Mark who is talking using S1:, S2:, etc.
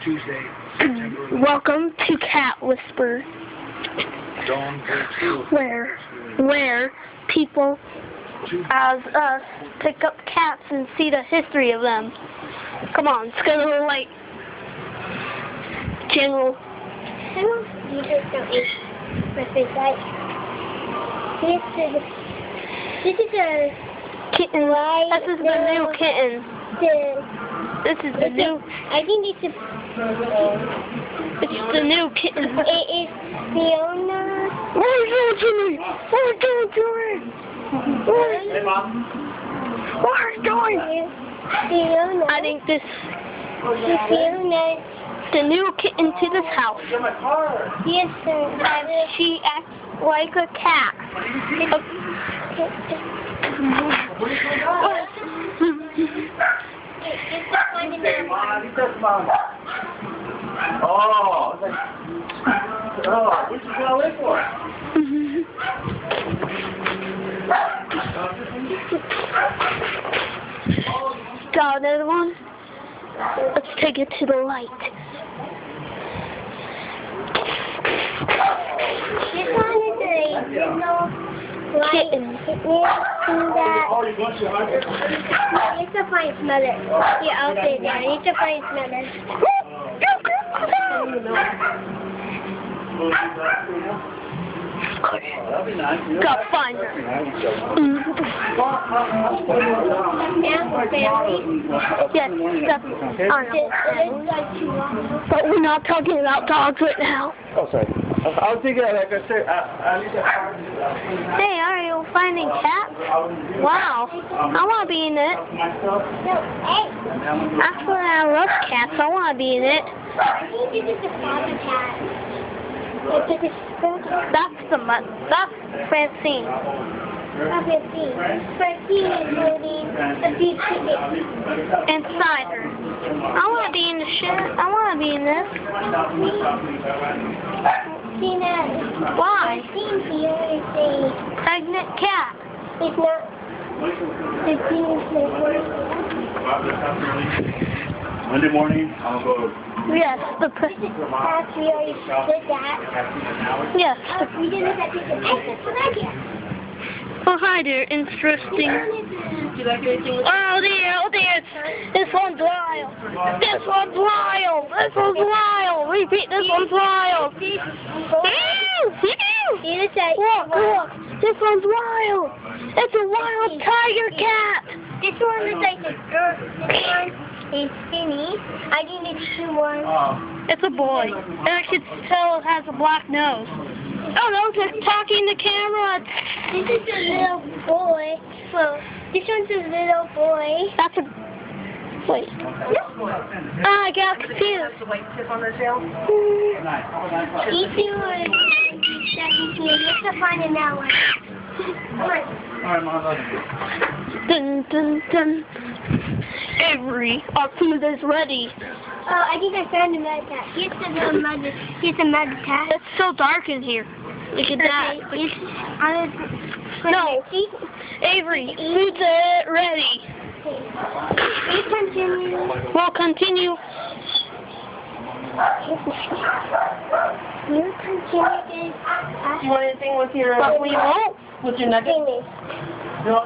S1: Tuesday, September 11th.
S2: Welcome to Cat Whisper,
S1: Dawn Bridge.
S2: where people as us pick up cats and see the history of them. Come on, let's go to the light. General.
S3: You just don't eat my face, right? This is a
S2: Kitten.
S3: Why
S2: This is the new kitten. This is the new.
S3: I think it's
S2: the new kitten.
S3: It is Fiona.
S2: What are you doing to me? What are you doing to me?
S1: Hey, Mom.
S2: What are you doing?
S3: Fiona.
S2: I think this
S3: Fiona.
S2: the new kitten to this house.
S1: Get my car.
S3: Yes, sir.
S2: And she acts like a cat.
S1: Oh, what you gonna wait for?
S2: Got another one? Let's take it to the light.
S3: This one is a little
S2: Kitten.
S1: Oh, you're going to hide it?
S3: I need to find smell it. Yeah, I'll stay there. I need to find smell it.
S1: That'd be nice.
S2: Got to find her. Yes, definitely. But we're not talking about dogs right now.
S1: Oh, sorry. I was thinking, like I said, I need to find
S2: Hey, are you finding cats? Wow. I want to be in it. Actually, I love cats. I want to be in it.
S3: I think this is a father cat.
S2: That's Francine.
S3: Francine is holding a few chickens.
S2: Inside her. I want to be in the shit. I want to be in this. Why?
S3: Francine here is a...
S2: Pregnant cat.
S3: It's not... Francine is
S1: Monday morning, I'll go.
S2: Yes, the
S3: That's we already did that.
S2: yes.
S3: We didn't have to take it.
S2: Oh, hi there. Interesting. Oh dear. This one's wild. This one's wild. This one's wild. Repeat, this one's wild. Look. This one's wild. It's a wild tiger cat.
S3: This one is like a girl. This one is skinny. I think it's two ones.
S2: It's a boy. And I should tell it has a black nose. Oh no, it's talking to camera.
S3: This is a little boy. Well, this one's a little boy.
S2: That's a... Wait. I got confused.
S3: These two are... You have to find another one.
S1: Alright, Mom,
S2: Dun dun dun. Avery, our food is ready.
S3: Oh, I think I found a mud cat. Here's a little mud. Here's a mud cat.
S2: It's so dark in here. Look at that. No. Avery, food's ready.
S3: We continue.
S2: We'll continue.
S3: You continue this.
S4: You want anything with your
S2: But we won't.
S4: with your nugget?
S3: Finish.
S1: No,